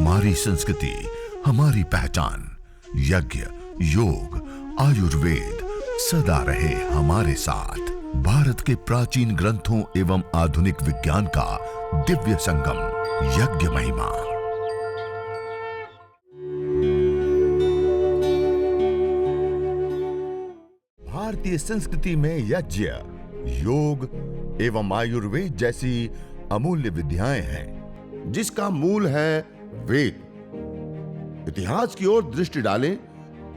हमारी संस्कृति, हमारी पहचान। यज्ञ, योग, आयुर्वेद सदा रहे हमारे साथ। भारत के प्राचीन ग्रंथों एवं आधुनिक विज्ञान का दिव्य संगम, यज्ञ महिमा। भारतीय संस्कृति में यज्ञ, योग एवं आयुर्वेद जैसी अमूल्य विद्याएं हैं, जिसका मूल है वेद। इतिहास की ओर दृष्टि डालें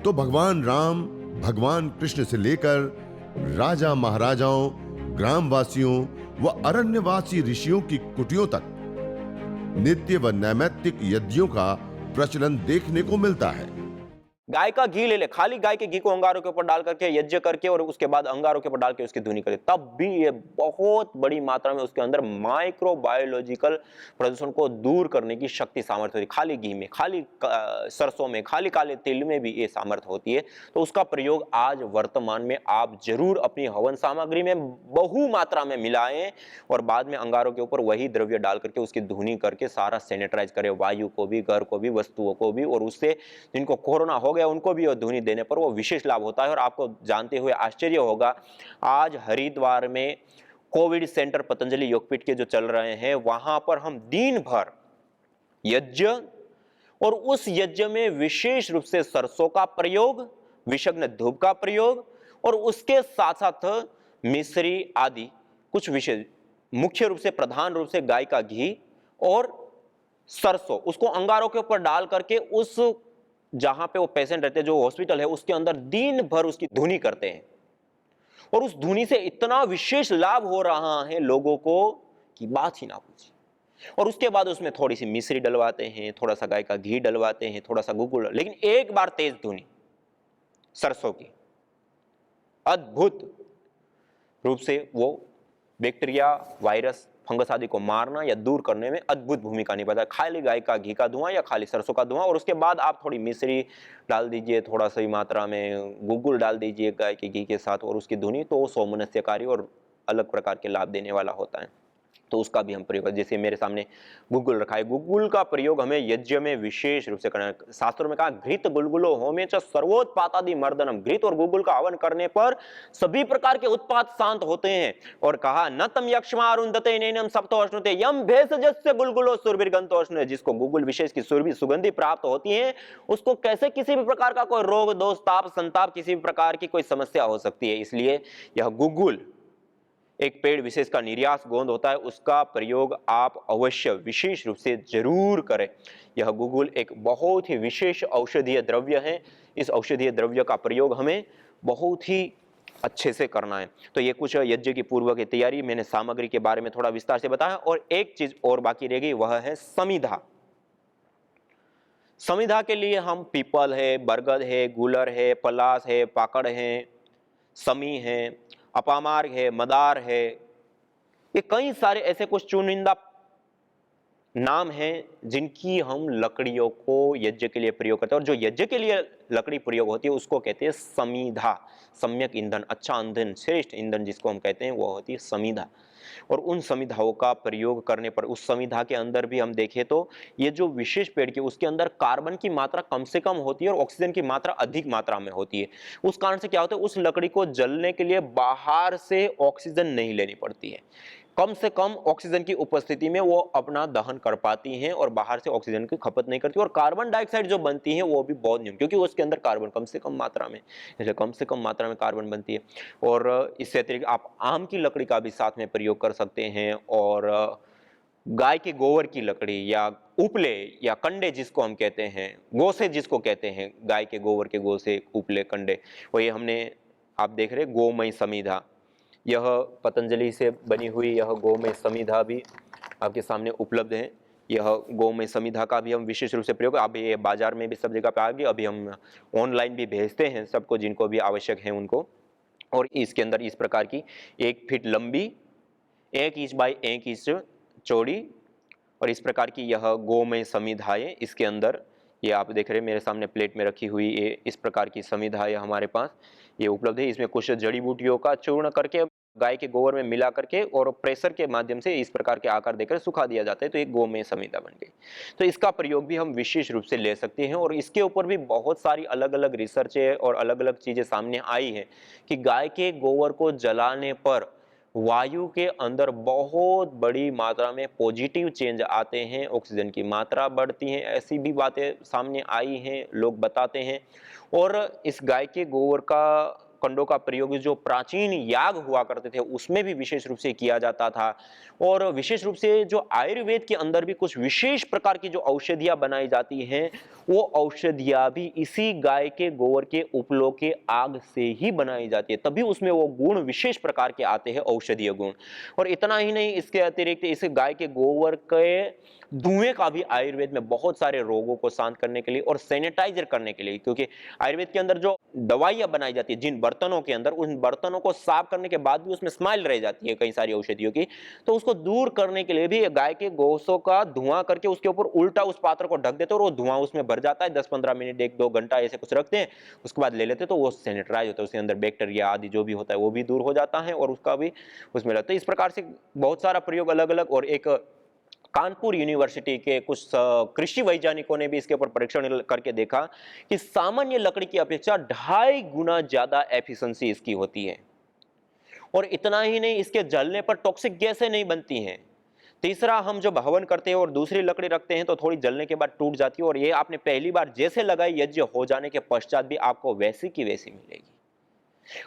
तो भगवान राम, भगवान कृष्ण से लेकर राजा महाराजाओं, ग्रामवासियों व अरण्यवासी ऋषियों की कुटियों तक नित्य व नैमित्तिक यज्ञों का प्रचलन देखने को मिलता है। गाय का घी ले ले, खाली गाय के घी को अंगारों के ऊपर डाल करके यज्ञ करके और उसके बाद अंगारों के ऊपर डाल के उसकी धुनी करे, तब भी ये बहुत बड़ी मात्रा में उसके अंदर माइक्रोबायोलॉजिकल प्रदूषण को दूर करने की शक्ति सामर्थ्य होती है। खाली घी में, खाली सरसों में, खाली काले तिल में भी ये सामर्थ्य होती है। तो उसका प्रयोग आज वर्तमान में आप जरूर अपनी हवन सामग्री में बहु मात्रा में मिलाएं और बाद में अंगारों के ऊपर वही द्रव्य डाल करके उसकी धुनी करके सारा सैनिटाइज करें, वायु को भी, घर को भी, वस्तुओं को भी, और उससे जिनको कोरोना हो गया उनको भी धुनी देने पर वो विशेष लाभ होता है। और आपको जानते हुए आश्चर्य होगा, आज हरिद्वार में कोविड सेंटर पतंजलि योगपीठ के जो चल रहे हैं, वहां पर हम दिन भर यज्ञ और उस यज्ञ में विशेष रूप से सरसों का प्रयोग, विषग्न धूप का प्रयोग और उसके साथ साथ मिश्री आदि कुछ विशेष, मुख्य रूप से प्रधान रूप से गाय का घी और सरसों, उसको अंगारों के ऊपर डाल करके उस जहां पे वो पेशेंट रहते हैं, जो हॉस्पिटल है, उसके अंदर दिन भर उसकी धुनी करते हैं। और उस धुनी से इतना विशेष लाभ हो रहा है लोगों को कि बात ही ना पूछिए। और उसके बाद उसमें थोड़ी सी मिश्री डलवाते हैं, थोड़ा सा गाय का घी डलवाते हैं, थोड़ा सा गुगुल, लेकिन एक बार तेज धुनी सरसों की, अद्भुत रूप से वो बैक्टीरिया, वायरस, फंगस आदि को मारना या दूर करने में अद्भुत भूमिका निभाता है। खाली गाय का घी का धुआं या खाली सरसों का धुआं, और उसके बाद आप थोड़ी मिश्री डाल दीजिए, थोड़ा सी मात्रा में गुगुल डाल दीजिए गाय के घी के साथ, और उसकी धुनी तो सौमनस्यकारी और अलग प्रकार के लाभ देने वाला होता है। तो उसका भी हम प्रयोग करें। जैसे मेरे सामने गुगुल रखा है, गुगुल का प्रयोग हमें यज्ञ में विशेष रूप से करना है। शास्त्रों में कहा, घृत गुलगुलो होमे च सर्वोत्पातादि मर्दनम। घृत और गुगुल का हवन करने पर सभी प्रकार के उत्पात शांत होते हैं। और कहा, न तम यक्ष्मा अरुंधते नैनम सप्तो अश्नुते यम भेषजस्य गुलगुलो सुरभिर्गंतो अश्नुते। जिसको गुगुल विशेष की सुरभि सुगंधि प्राप्त होती है, उसको कैसे किसी भी प्रकार का कोई रोग, दोष, ताप, संताप, किसी भी प्रकार की कोई समस्या हो सकती है। इसलिए यह गुगुल एक पेड़ विशेष का निर्यास गोंद होता है, उसका प्रयोग आप अवश्य विशेष रूप से जरूर करें। यह गुगुल एक बहुत ही विशेष औषधीय द्रव्य है। इस औषधीय द्रव्य का प्रयोग हमें बहुत ही अच्छे से करना है। तो ये कुछ यज्ञ की पूर्व की तैयारी, मैंने सामग्री के बारे में थोड़ा विस्तार से बताया। और एक चीज और बाकी रह गई, वह है समिधा। समिधा के लिए हम पीपल है, बरगद है, गुलर है, पलास है, पाकड़ है, समी है, अपामार्ग है, मदार है, ये कई सारे ऐसे कुछ चुनिंदा नाम हैं जिनकी हम लकड़ियों को यज्ञ के लिए प्रयोग करते हैं। और जो यज्ञ के लिए लकड़ी प्रयोग होती है उसको कहते हैं समिधा। सम्यक ईंधन, अच्छा ईंधन, श्रेष्ठ ईंधन जिसको हम कहते हैं, वो होती है समिधा। और उन समिधाओं का प्रयोग करने पर, उस समिधा के अंदर भी हम देखें तो ये जो विशेष पेड़ की, उसके अंदर कार्बन की मात्रा कम से कम होती है और ऑक्सीजन की मात्रा अधिक मात्रा में होती है। उस कारण से क्या होता है, उस लकड़ी को जलने के लिए बाहर से ऑक्सीजन नहीं लेनी पड़ती है। कम से कम ऑक्सीजन की उपस्थिति में वो अपना दहन कर पाती हैं और बाहर से ऑक्सीजन की खपत नहीं करती। और कार्बन डाइऑक्साइड जो बनती है वो भी बहुत न्यून, क्योंकि उसके अंदर कार्बन कम से कम मात्रा में, जैसे कम से कम मात्रा में कार्बन बनती है। और इससे अतिरिक्त आप आम की लकड़ी का भी साथ में प्रयोग कर सकते हैं। और गाय के गोबर की लकड़ी या उपले या कंडे जिसको हम कहते हैं, गोसे जिसको कहते हैं, गाय के गोबर के गोसे, उपले, कंडे, वो ये हमने, आप देख रहे गोमय समिधा, यह पतंजलि से बनी हुई यह गोमय समिधा भी आपके सामने उपलब्ध है। यह गोमय समिधा का भी हम विशेष रूप से प्रयोग, अब ये बाजार में भी सब जगह पे आ गई, अभी हम ऑनलाइन भी भेजते हैं सबको जिनको भी आवश्यक है उनको। और इसके अंदर इस प्रकार की 1 फीट लंबी, 1 इंच बाई 1 इंच चौड़ी और इस प्रकार की यह गोमय समिधाएं इसके अंदर, ये आप देख रहे हैं मेरे सामने प्लेट में रखी हुई, ये इस प्रकार की समिधाएं हमारे पास ये उपलब्ध है। इसमें कुछ जड़ी बूटियों का चूर्ण करके गाय के गोबर में मिला करके और प्रेशर के माध्यम से इस प्रकार के आकार देकर सुखा दिया जाता है, तो एक गोमय संहिता बन गई। तो इसका प्रयोग भी हम विशेष रूप से ले सकते हैं और इसके ऊपर भी बहुत सारी अलग अलग रिसर्च है और अलग अलग चीजें सामने आई है कि गाय के गोबर को जलाने पर वायु के अंदर बहुत बड़ी मात्रा में पॉजिटिव चेंज आते हैं, ऑक्सीजन की मात्रा बढ़ती है, ऐसी भी बातें सामने आई हैं, लोग बताते हैं। और इस गाय के गोबर का कंडों का प्रयोग जो प्राचीन याग हुआ करते थे उसमें भी विशेष रूप से किया जाता था। और विशेष रूप से जो आयुर्वेद के अंदर भी कुछ विशेष प्रकार की जो औषधियां बनाई जाती हैं, वो औषधियां भी इसी गाय के गोबर के उपलों के आग से ही बनाई जाती है, तभी उसमें वो गुण विशेष प्रकार के आते हैं, औषधीय गुण। और इतना ही नहीं, इसके अतिरिक्त इस गाय के गोबर के धुएं का भी आयुर्वेद में बहुत सारे रोगों को शांत करने के लिए और सैनिटाइजर करने के लिए, क्योंकि आयुर्वेद के अंदर जो दवाइयां बनाई जाती है जिन बर्तनों के अंदर, उन बर्तनों को साफ करने के बाद भी उसमें स्माइल रह जाती है कई सारी औषधियों की, तो उसको दूर करने के लिए भी गाय के गोसों का धुआं करके उसके ऊपर उल्टा उस पात्र को ढक देते हैं और वो धुआं उसमें भर जाता है। 10-15 मिनट 1-2 घंटा ऐसे कुछ रखते हैं, उसके बाद ले लेते हैं, तो वो सैनिटाइज होता है, उसके अंदर बैक्टीरिया आदि जो भी होता है वो भी दूर हो जाता है और उसका भी उसमें लगता है। इस प्रकार से बहुत सारा प्रयोग अलग अलग। और एक कानपुर यूनिवर्सिटी के कुछ कृषि वैज्ञानिकों ने भी इसके ऊपर परीक्षण करके देखा कि सामान्य लकड़ी की अपेक्षा 2.5 गुना ज्यादा एफिशिएंसी इसकी होती है। और इतना ही नहीं, इसके जलने पर टॉक्सिक गैसें नहीं बनती हैं। तीसरा, हम जब हवन करते हैं और दूसरी लकड़ी रखते हैं तो थोड़ी जलने के बाद टूट जाती है, और ये आपने पहली बार जैसे लगाई यज्ञ हो जाने के पश्चात भी आपको वैसी की वैसी मिलेगी।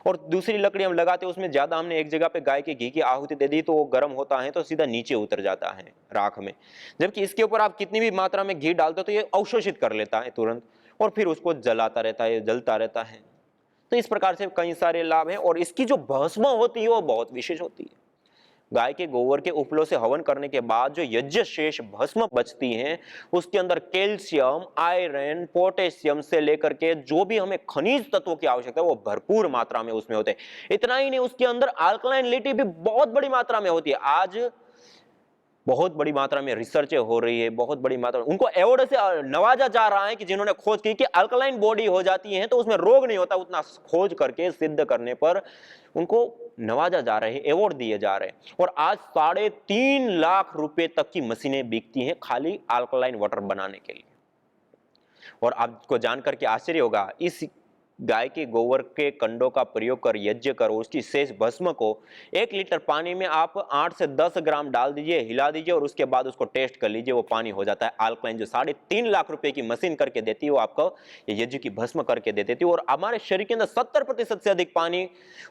और दूसरी लकड़ी हम लगाते हैं, उसमें ज्यादा हमने एक जगह पे गाय के घी की आहुति दे दी तो वो गर्म होता है तो सीधा नीचे उतर जाता है राख में, जबकि इसके ऊपर आप कितनी भी मात्रा में घी डालते हो तो ये अवशोषित कर लेता है तुरंत और फिर उसको जलाता रहता है, जलता रहता है। तो इस प्रकार से कई सारे लाभ हैं। और इसकी जो भस्म होती है वो बहुत विशेष होती है। गाय के गोबर के उपलों से हवन करने के बाद जो यज्ञ शेष भस्म बचती हैं, उसके अंदर कैल्शियम, आयरन, पोटेशियम से लेकर के जो भी हमें खनिज तत्वों की आवश्यकता है वो भरपूर मात्रा में उसमें होते हैं। इतना ही नहीं, उसके अंदर अल्कलाइनिटी भी बहुत बड़ी मात्रा में होती है। आज बहुत बड़ी मात्रा में रिसर्च हो रही है, बहुत बड़ी मात्रा में उनको अवार्ड से नवाजा जा रहा है कि जिन्होंने खोज की कि अल्कलाइन बॉडी हो जाती है तो उसमें रोग नहीं होता। उतना खोज करके सिद्ध करने पर उनको नवाजा जा रहे हैं, अवार्ड दिए जा रहे हैं। और आज 3.5 लाख रुपए तक की मशीनें बिकती हैं खाली अल्कलाइन वाटर बनाने के लिए। और आपको जानकर के आश्चर्य होगा, इस गाय के गोबर के कंडों का प्रयोग कर यज्ञ कर उसकी शेष भस्म को 1 लीटर पानी में आप 8 से 10 ग्राम डाल दीजिए, हिला दीजिए और उसके बाद उसको टेस्ट कर लीजिए, वो पानी हो जाता है अल्कलाइन। जो 3.5 लाख रुपए की मशीन करके देती है वो आपको ये यज्ञ की भस्म करके दे देती है। और हमारे शरीर के अंदर 70% से अधिक पानी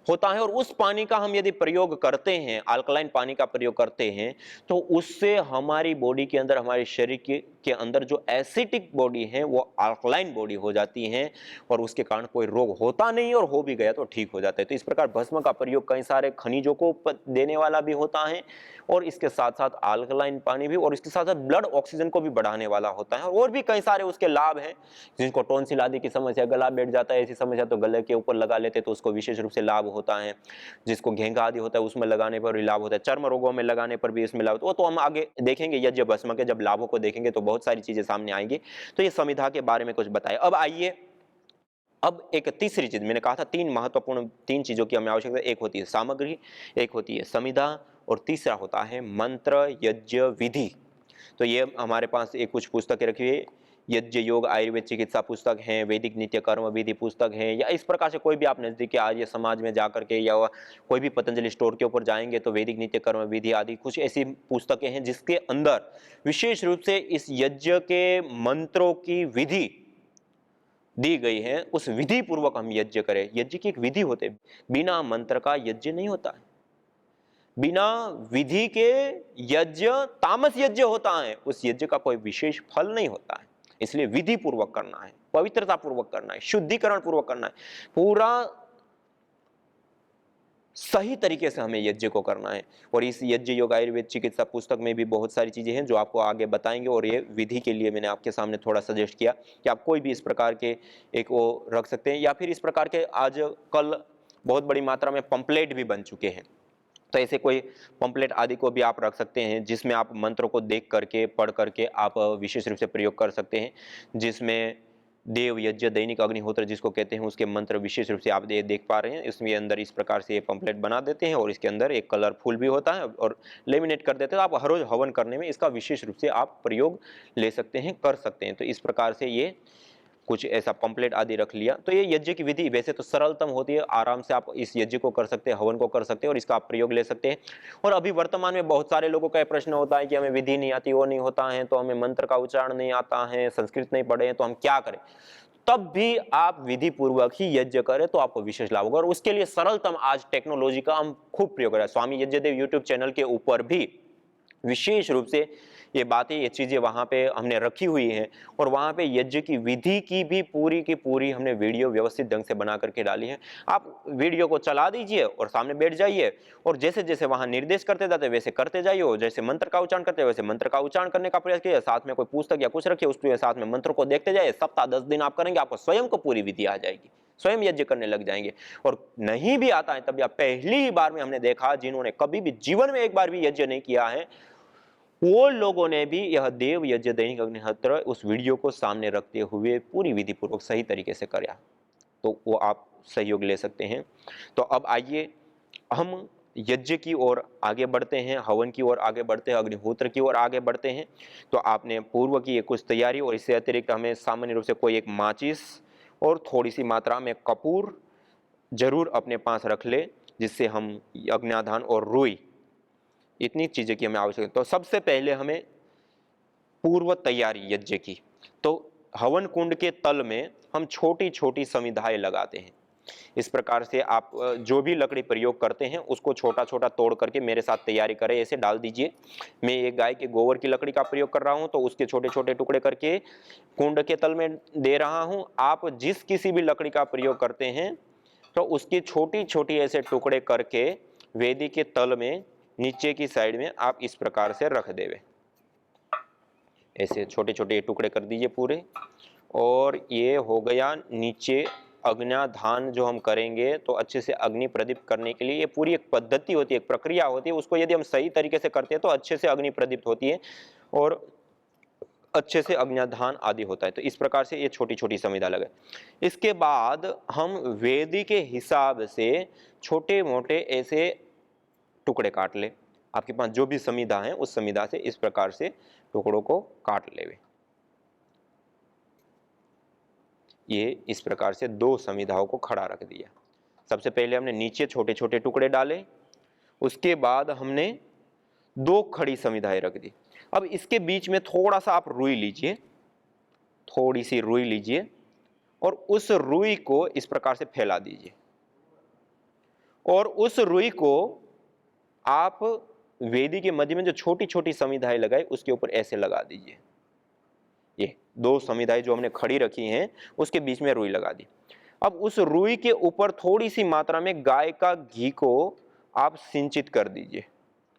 होता है और उस पानी का हम यदि प्रयोग करते हैं, अल्कलाइन पानी का प्रयोग करते हैं, तो उससे हमारी बॉडी के अंदर, हमारे शरीर के अंदर जो एसिडिक बॉडी है वो अल्कलाइन बॉडी हो जाती है और उसके कारण कोई रोग होता नहीं और हो भी गया तो ठीक हो जाता है। तो इस प्रकार भस्म का प्रयोग कई सारे खनिजों को देने वाला भी होता है और इसके साथ साथ अल्कलाइन पानी भी, और इसके साथ साथ ब्लड ऑक्सीजन को भी बढ़ाने वाला होता है। और भी कई सारे उसके लाभ हैं। जिनको टॉन्सिल आदि की समस्या, गला बैठ जाता है, ऐसी समस्या तो गले के ऊपर लगा लेते तो उसको विशेष रूप से लाभ होता है। जिसको घेंघा आदि होता है उसमें लगाने पर भी लाभ होता है। चर्म रोगों में लगाने पर भी इसमें लाभ होता है। वो तो हम आगे देखेंगे, यज्ञ भस्म के जब लाभों को देखेंगे तो बहुत सारी चीजें सामने आएंगी। तो ये समिधा के बारे में कुछ बताया। अब आइए, अब एक तीसरी चीज, मैंने कहा था 3 महत्वपूर्ण 3 चीजों की हमें आवश्यकता है। एक होती है सामग्री, एक होती है समिधा और तीसरा होता है मंत्र यज्ञ विधि। तो ये हमारे पास एक कुछ पुस्तकें रखी हुई है, यज्ञ योग आयुर्वेद चिकित्सा पुस्तक है, वैदिक नित्य कर्म विधि पुस्तक है, या इस प्रकार से कोई भी आप नजदीक के आर्य समाज में जाकर के या कोई भी पतंजलि स्टोर के ऊपर जाएंगे तो वैदिक नित्य कर्म विधि आदि कुछ ऐसी पुस्तकें हैं जिसके अंदर विशेष रूप से इस यज्ञ के मंत्रों की विधि दी गई है। उस विधि पूर्वक हम यज्ञ करें। यज्ञ की एक विधि होती है, बिना मंत्र का यज्ञ नहीं होता है। बिना विधि के यज्ञ तामस यज्ञ होता है, उस यज्ञ का कोई विशेष फल नहीं होता है। इसलिए विधि पूर्वक करना है, पवित्रता पूर्वक करना है, शुद्धिकरण पूर्वक करना है, पूरा सही तरीके से हमें यज्ञ को करना है। और इस यज्ञ योग आयुर्वेद चिकित्सा पुस्तक में भी बहुत सारी चीजें हैं जो आपको आगे बताएंगे। और ये विधि के लिए मैंने आपके सामने थोड़ा सजेस्ट किया कि आप कोई भी इस प्रकार के एक वो रख सकते हैं, या फिर इस प्रकार के आज कल बहुत बड़ी मात्रा में पंपलेट भी बन चुके हैं। तो ऐसे कोई पंपलेट आदि को भी आप रख सकते हैं जिसमें आप मंत्रों को देख करके, पढ़ करके आप विशेष रूप से प्रयोग कर सकते हैं, जिसमें देव यज्ञ दैनिक अग्निहोत्र जिसको कहते हैं, उसके मंत्र विशेष रूप से आप देख पा रहे हैं। इसमें अंदर इस प्रकार से ये पंपलेट बना देते हैं और इसके अंदर एक कलरफुल भी होता है और लेमिनेट कर देते हैं। तो आप हर रोज हवन करने में इसका विशेष रूप से आप प्रयोग ले सकते हैं, कर सकते हैं। तो इस प्रकार से ये कुछ ऐसा पंपलेट आदि रख लिया। तो ये यज्ञ की विधि वैसे तो सरलतम होती है, आराम से आप इस यज्ञ को कर सकते हैं, हवन को कर सकते हैं और इसका आप प्रयोग ले सकते हैं। और अभी वर्तमान में बहुत सारे लोगों का प्रश्न होता है कि हमें विधि नहीं आती, वो नहीं होता है, तो हमें मंत्र का उच्चारण नहीं आता है, संस्कृत नहीं पढ़े हैं, तो हम क्या करें। तब भी आप विधि पूर्वक ही यज्ञ करें तो आपको विशेष लाभ होगा। और उसके लिए सरलतम आज टेक्नोलॉजी का हम खूब प्रयोग करें। स्वामी यज्ञदेव यूट्यूब चैनल के ऊपर भी विशेष रूप से ये बातें, ये चीजें वहां पे हमने रखी हुई हैं और वहां पे यज्ञ की विधि की भी पूरी की पूरी हमने वीडियो व्यवस्थित ढंग से बना करके डाली है। आप वीडियो को चला दीजिए और सामने बैठ जाइए और जैसे जैसे वहां निर्देश करते जाते वैसे करते जाइए, और जैसे मंत्र का उच्चारण करते वैसे मंत्र का उच्चारण करने का प्रयास कीजिए। साथ में कोई पुस्तक या कुछ रखिए, उसके साथ में मंत्र को देखते जाइए। सप्ताह 10 दिन आप करेंगे, आपको स्वयं को पूरी विधि आ जाएगी, स्वयं यज्ञ करने लग जाएंगे। और नहीं भी आता है तब भी आप पहली बार में हमने देखा जिन्होंने कभी भी जीवन में एक बार भी यज्ञ नहीं किया है, वो लोगों ने भी यह देव यज्ञ दैनिक अग्निहोत्र उस वीडियो को सामने रखते हुए पूरी विधि पूर्वक सही तरीके से कराया। तो वो आप सहयोग ले सकते हैं। तो अब आइए हम यज्ञ की ओर आगे बढ़ते हैं, हवन की ओर आगे बढ़ते हैं, अग्निहोत्र की ओर आगे बढ़ते हैं। तो आपने पूर्व की कुछ तैयारी और इससे अतिरिक्त हमें सामान्य रूप से कोई एक माचिस और थोड़ी सी मात्रा में कपूर जरूर अपने पास रख ले, जिससे हम अग्न्याधान और रुई, इतनी चीजें की हमें आवश्यकता है। तो सबसे पहले हमें पूर्व तैयारी यज्ञ की। तो हवन कुंड के तल में हम छोटी छोटी समिधाएं लगाते हैं। इस प्रकार से आप जो भी लकड़ी प्रयोग करते हैं उसको छोटा छोटा तोड़ करके मेरे साथ तैयारी करें, ऐसे डाल दीजिए। मैं एक गाय के गोबर की लकड़ी का प्रयोग कर रहा हूं, तो उसके छोटे छोटे टुकड़े करके कुंड के तल में दे रहा हूं। आप जिस किसी भी लकड़ी का प्रयोग करते हैं तो उसकी छोटी छोटी ऐसे टुकड़े करके वेदी के तल में नीचे की साइड में आप इस प्रकार से रख देवे। ऐसे छोटे छोटे टुकड़े कर दीजिए पूरे। और ये हो गया नीचे अग्न्याधान जो हम करेंगे, तो अच्छे से अग्नि प्रदीप्त करने के लिए ये पूरी एक पद्धति होती है, एक प्रक्रिया होती है। उसको यदि हम सही तरीके से करते हैं तो अच्छे से अग्नि प्रदीप्त होती है और अच्छे से अग्न्याधान आदि होता है। तो इस प्रकार से ये छोटी छोटी समिधा लगे। इसके बाद हम वेदी के हिसाब से छोटे मोटे ऐसे टुकड़े काट ले। आपके पास जो भी समिधा है उस समिधा से इस प्रकार से टुकड़ों को काट लेवे। ये इस प्रकार से दो समिधाओं को खड़ा रख दिया। सबसे पहले हमने नीचे छोटे छोटे टुकड़े डाले, उसके बाद हमने दो खड़ी समिधाएं रख दी। अब इसके बीच में थोड़ा सा आप रुई लीजिए, थोड़ी सी रुई लीजिए और उस रुई को इस प्रकार से फैला दीजिए। और उस रुई को आप वेदी के मध्य में जो छोटी छोटी समिधाएं लगाई उसके ऊपर ऐसे लगा दीजिए। ये दो समिधाएं जो हमने खड़ी रखी हैं उसके बीच में रुई लगा दी। अब उस रुई के ऊपर थोड़ी सी मात्रा में गाय का घी को आप सिंचित कर दीजिए।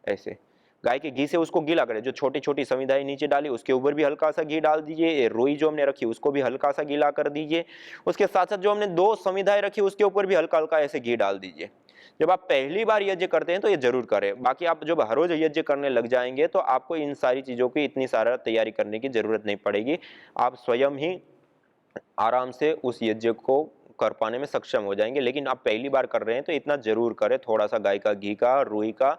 ऐसे गाय के घी से उसको गीला करें। जो छोटी छोटी समिधाएं नीचे डाली उसके ऊपर भी हल्का सा घी डाल दीजिए। रुई जो हमने रखी उसको भी हल्का सा गीला कर दीजिए। उसके साथ साथ जो हमने दो समिधाएं रखी उसके ऊपर भी हल्का हल्का ऐसे घी डाल दीजिए। जब आप पहली बार यज्ञ करते हैं तो ये जरूर करें। बाकी आप जब हर रोज यज्ञ करने लग जाएंगे तो आपको इन सारी चीजों की इतनी सारा तैयारी करने की जरूरत नहीं पड़ेगी। आप स्वयं ही आराम से उस यज्ञ को कर पाने में सक्षम हो जाएंगे। लेकिन आप पहली बार कर रहे हैं तो इतना जरूर करें, थोड़ा सा गाय का घी का, रुई का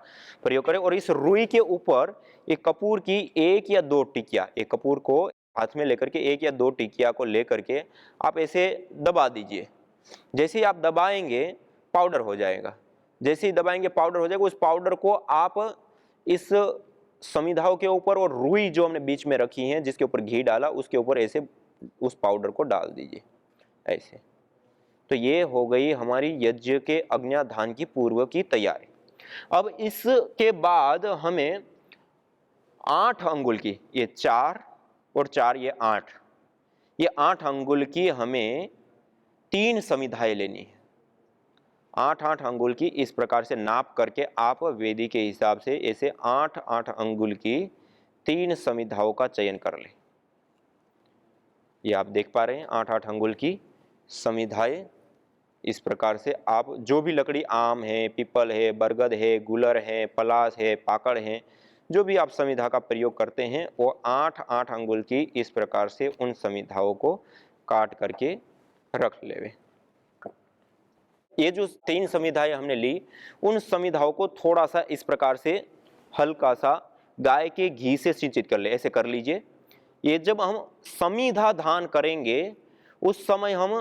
प्रयोग करें। और इस रुई के ऊपर एक कपूर की एक या दो टिकिया, एक कपूर को हाथ में लेकर के एक या दो टिकिया को लेकर के आप ऐसे दबा दीजिए। जैसे ही आप दबाएंगे पाउडर हो जाएगा। जैसे ही दबाएंगे पाउडर हो जाएगा। उस पाउडर को आप इस समिधाओं के ऊपर और रुई जो हमने बीच में रखी है जिसके ऊपर घी डाला उसके ऊपर ऐसे उस पाउडर को डाल दीजिए ऐसे। तो ये हो गई हमारी यज्ञ के अग्न्याधान की पूर्व की तैयारी। अब इसके बाद हमें 8 अंगुल की, ये 4 और 4 ये 8, ये 8 अंगुल की हमें 3 समिधाएं लेनी है। 8-8 अंगुल की इस प्रकार से नाप करके आप वेदी के हिसाब से ऐसे 8-8 अंगुल की 3 समिधाओं का चयन कर लें। ये आप देख पा रहे हैं 8-8 अंगुल की समिधाएं। इस प्रकार से आप जो भी लकड़ी, आम है, पीपल है, बरगद है, गुलर है, पलास है, पाकड़ है, जो भी आप समिधा का प्रयोग करते हैं वो 8-8 अंगुल की इस प्रकार से उन समिधाओं को काट करके रख लेवे। ये जो 3 संविधाएं हमने ली, उन संविधाओं को थोड़ा सा इस प्रकार से हल्का सा गाय के घी से सिंचित कर ले, ऐसे कर लीजिए। ये जब हम समिधा दान करेंगे उस समय हम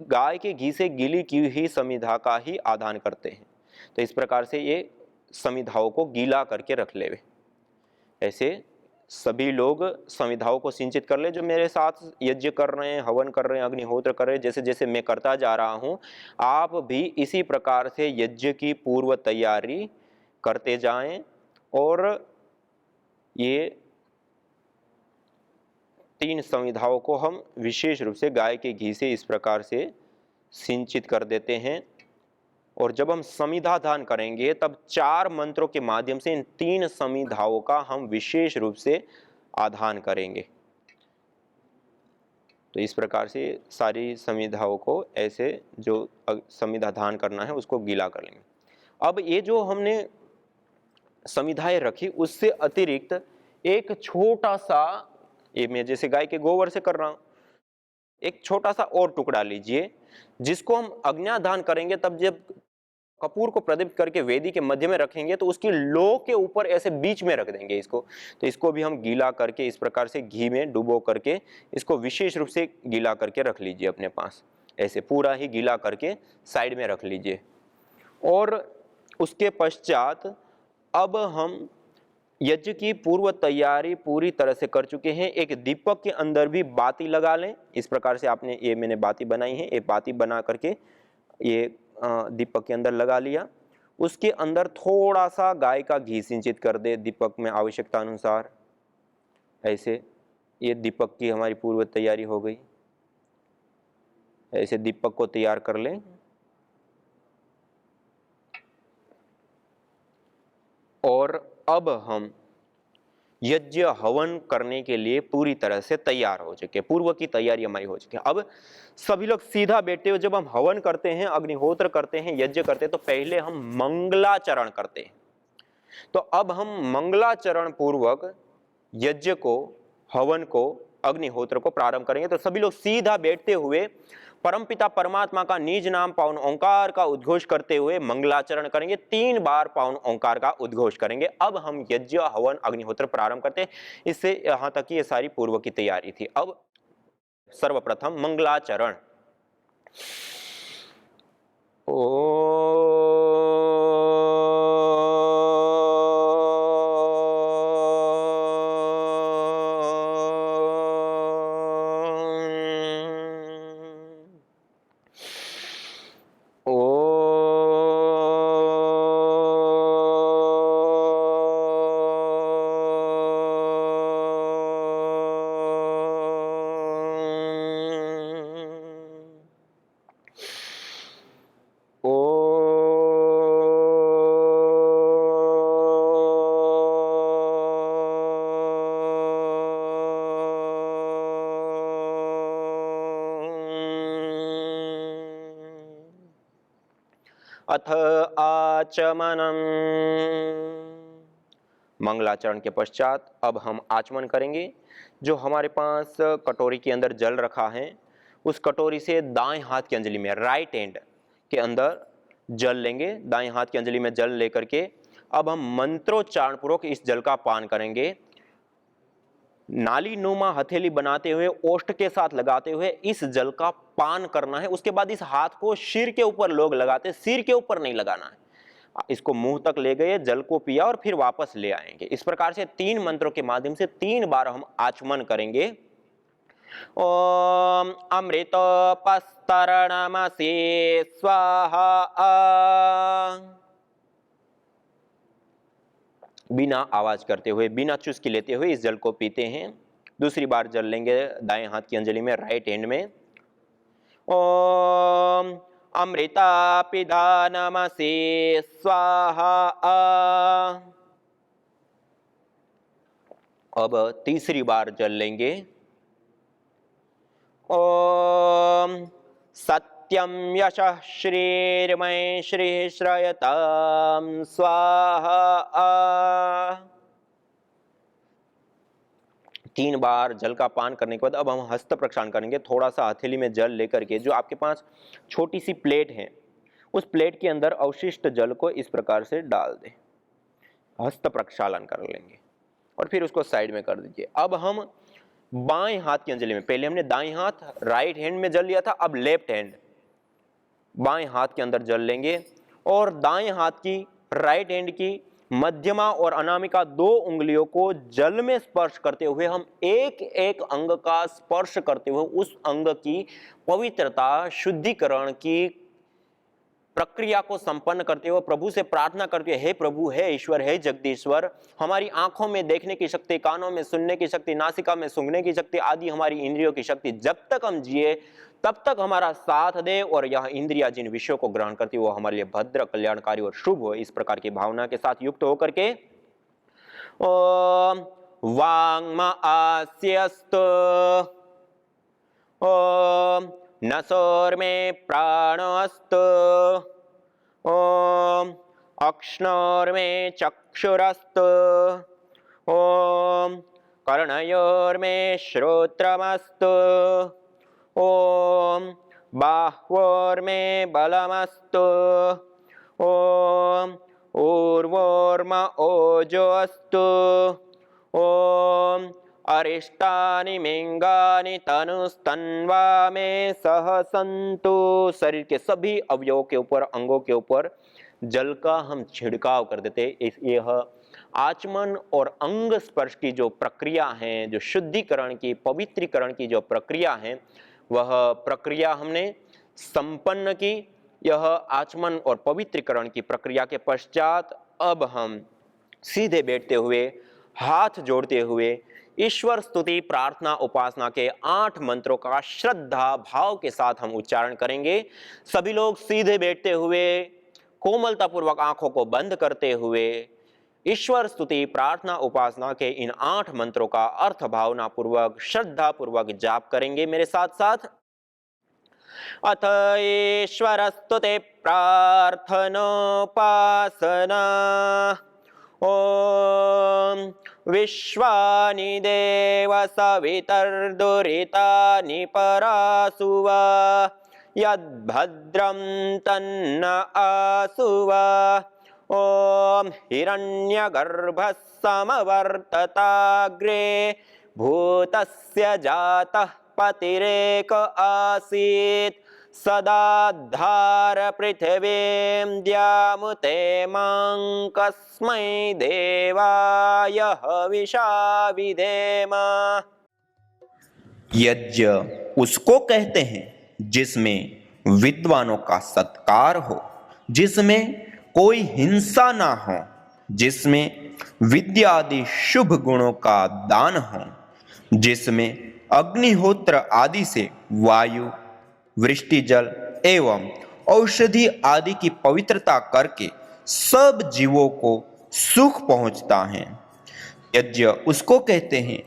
गाय के घी से गीली की हुई समिधा का ही आदान करते हैं। तो इस प्रकार से ये समिधाओं को गीला करके रख लेवे। ऐसे सभी लोग समिधाओं को सिंचित कर ले, जो मेरे साथ यज्ञ कर रहे हैं, हवन कर रहे हैं, अग्निहोत्र कर रहे हैं। जैसे जैसे मैं करता जा रहा हूँ, आप भी इसी प्रकार से यज्ञ की पूर्व तैयारी करते जाएं और ये 3 संविधाओं को हम विशेष रूप से गाय के घी से इस प्रकार से सिंचित कर देते हैं। और जब हम समिधा दान करेंगे तब 4 मंत्रों के माध्यम से इन 3 समिधाओं का हम विशेष रूप से आधान करेंगे। तो इस प्रकार से सारी समिधाओं को ऐसे जो समिधा दान करना है उसको गीला कर लेंगे। अब ये जो हमने समिधाएं रखी, उससे अतिरिक्त एक छोटा सा, ये मैं जैसे गाय के गोबर से कर रहा हूं, एक छोटा सा और टुकड़ा लीजिए जिसको हम अग्न्यादान करेंगे। तब जब कपूर को प्रदीप्त करके वेदी के मध्य में रखेंगे तो उसकी लो के ऊपर ऐसे बीच में रख देंगे इसको। तो इसको भी हम गीला करके इस प्रकार से घी में डुबो करके इसको विशेष रूप से गीला करके रख लीजिए अपने पास। ऐसे पूरा ही गीला करके साइड में रख लीजिए। और उसके पश्चात अब हम यज्ञ की पूर्व तैयारी पूरी तरह से कर चुके हैं। एक दीपक के अंदर भी बाती लगा लें। इस प्रकार से आपने, ये मैंने बाती बनाई है, ये बाती बना करके ये दीपक के अंदर लगा लिया। उसके अंदर थोड़ा सा गाय का घी सिंचित कर दे दीपक में आवश्यकता अनुसार। ऐसे ये दीपक की हमारी पूर्व तैयारी हो गई। ऐसे दीपक को तैयार कर लें। और अब हम यज्ञ हवन करने के लिए पूरी तरह से तैयार हो चुके, पूर्व की तैयारी हमारी हो चुकी है। अब सभी लोग सीधा बैठते हुए, जब हम हवन करते हैं, अग्निहोत्र करते हैं, यज्ञ करते हैं, तो पहले हम मंगलाचरण करते हैं। तो अब हम मंगलाचरण पूर्वक यज्ञ को, हवन को, अग्निहोत्र को प्रारंभ करेंगे। तो सभी लोग सीधा बैठते हुए परमपिता परमात्मा का निज नाम पावन ओंकार का उद्घोष करते हुए मंगलाचरण करेंगे। 3 बार पावन ओंकार का उद्घोष करेंगे। अब हम यज्ञ हवन अग्निहोत्र प्रारंभ करते हैं। इससे यहां तक ये सारी पूर्व की तैयारी थी। अब सर्वप्रथम मंगलाचरण। अथ आचमनम। मंगलाचरण के पश्चात अब हम आचमन करेंगे। जो हमारे पास कटोरी के अंदर जल रखा है, उस कटोरी से दाएं हाथ की अंजलि में, राइट हैंड के अंदर जल लेंगे। दाएं हाथ की अंजलि में जल लेकर के अब हम मंत्रोच्चारण पूर्वक इस जल का पान करेंगे। नाली नुमा हथेली बनाते हुए, ओष्ठ के साथ लगाते हुए इस जल का पान करना है। उसके बाद इस हाथ को सिर के ऊपर लोग लगाते, सिर के ऊपर नहीं लगाना है। इसको मुंह तक ले गए, जल को पिया और फिर वापस ले आएंगे। इस प्रकार से 3 मंत्रों के माध्यम से 3 बार हम आचमन करेंगे। ओम अमृत पस्तरणमसे स्वाहा। बिना आवाज करते हुए, बिना चुस्की लेते हुए इस जल को पीते हैं। दूसरी बार जल लेंगे दाएं हाथ की अंजलि में, राइट हैंड में। ओम अमृता पिधानमसे स्वाहा। अब तीसरी बार जल लेंगे। ओम सत्यम यशः श्रीर्मय श्री श्रयताम स्वाहा। 3 बार जल का पान करने के बाद अब हम हस्त प्रक्षालन करेंगे। थोड़ा सा हथेली में जल लेकर के जो आपके पास छोटी सी प्लेट है उस प्लेट के अंदर अवशिष्ट जल को इस प्रकार से डाल दें, हस्त प्रक्षालन कर लेंगे और फिर उसको साइड में कर दीजिए। अब हम बाएं हाथ की अंजलि में, पहले हमने दाएं हाथ राइट हैंड में जल लिया था, अब लेफ्ट हैंड बाएं हाथ के अंदर जल लेंगे और दाएं हाथ की राइट हैंड की मध्यमा और अनामिका 2 उंगलियों को जल में स्पर्श करते हुए हम एक एक अंग का स्पर्श करते हुए उस अंग की पवित्रता, शुद्धिकरण की प्रक्रिया को संपन्न करते हुए प्रभु से प्रार्थना करते हुए, हे प्रभु, हे ईश्वर, हे जगदीश्वर, हमारी आंखों में देखने की शक्ति, कानों में सुनने की शक्ति, नासिका में सूंघने की शक्ति आदि हमारी इंद्रियों की शक्ति जब तक हम जिए तब तक हमारा साथ दे और यह इंद्रिया जिन विषयों को ग्रहण करती है वो हमारे लिए भद्र, कल्याणकारी और शुभ हो। इस प्रकार की भावना के साथ युक्त होकर के ओम वांग्मा आस्यस्तु, ओम नसोर्मे प्राणस्तु, ओम अक्ष्णोर्मे चक्षुरस्तु, ओम कर्णयोर्मे श्रोत्रमस्तु, ओम बाह्वोर्मे बलमस्तु, ओम ऊर्वोर्म ओजोऽस्तु, ओम अरिष्टानि मिंगानि तनुस्तन्वा में सह सन्तु। शरीर के सभी अवयवों के ऊपर, अंगों के ऊपर जल का हम छिड़काव कर देते। यह आचमन और अंग स्पर्श की जो प्रक्रिया है, जो शुद्धिकरण की, पवित्रीकरण की जो प्रक्रिया है, वह प्रक्रिया हमने संपन्न की। यह आचमन और पवित्रीकरण की प्रक्रिया के पश्चात अब हम सीधे बैठते हुए, हाथ जोड़ते हुए ईश्वर स्तुति, प्रार्थना, उपासना के 8 मंत्रों का श्रद्धा भाव के साथ हम उच्चारण करेंगे। सभी लोग सीधे बैठते हुए, कोमलता पूर्वक आंखों को बंद करते हुए ईश्वर स्तुति, प्रार्थना, उपासना के इन 8 मंत्रों का अर्थ भावना पूर्वक, श्रद्धा पूर्वक जाप करेंगे मेरे साथ साथ। अथ ईश्वर स्तुति प्रार्थनोपासना। ओम विश्वानि देव सवितर्दुरितानि परासुवा, यद्भद्रं तन्न आसुवा। ओम हिरण्यगर्भः समवर्तताग्रे, भूतस्य जातः पतिरेक आसीत्, सदाधार पृथिवीं द्यामुते मां कस्मै देवाय हविषा विधेम। यज्ञ उसको कहते हैं जिसमें विद्वानों का सत्कार हो, जिसमें कोई हिंसा ना हो, जिसमें विद्या आदि शुभ गुणों का दान हो, जिसमें अग्निहोत्र आदि से वायु, वृष्टि जल एवं औषधि आदि की पवित्रता करके सब जीवों को सुख पहुंचता है। यज्ञ उसको कहते हैं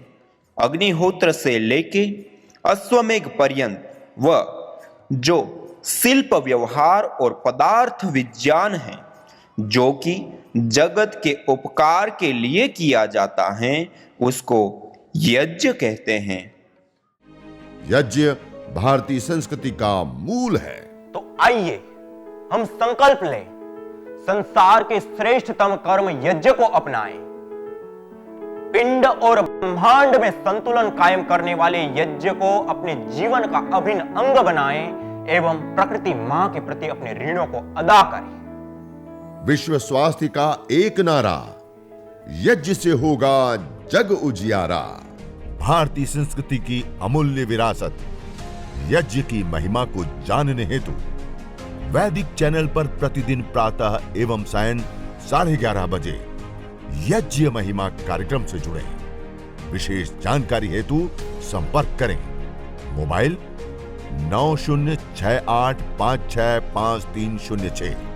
अग्निहोत्र से लेके अश्वमेघ पर्यंत वह जो शिल्प व्यवहार और पदार्थ विज्ञान है, जो कि जगत के उपकार के लिए किया जाता है, उसको यज्ञ कहते हैं। यज्ञ भारतीय संस्कृति का मूल है। तो आइए हम संकल्प लें, संसार के श्रेष्ठतम कर्म यज्ञ को अपनाएं। पिंड और ब्रह्मांड में संतुलन कायम करने वाले यज्ञ को अपने जीवन का अभिन्न अंग बनाएं एवं प्रकृति मां के प्रति अपने ऋणों को अदा करें। विश्व स्वास्थ्य का एक नारा, यज्ञ से होगा जग उजियारा। भारतीय संस्कृति की अमूल्य विरासत यज्ञ की महिमा को जानने हेतु वैदिक चैनल पर प्रतिदिन प्रातः एवं सायं 11:30 बजे यज्ञ महिमा कार्यक्रम से जुड़ें। विशेष जानकारी हेतु संपर्क करें। मोबाइल 9068565306।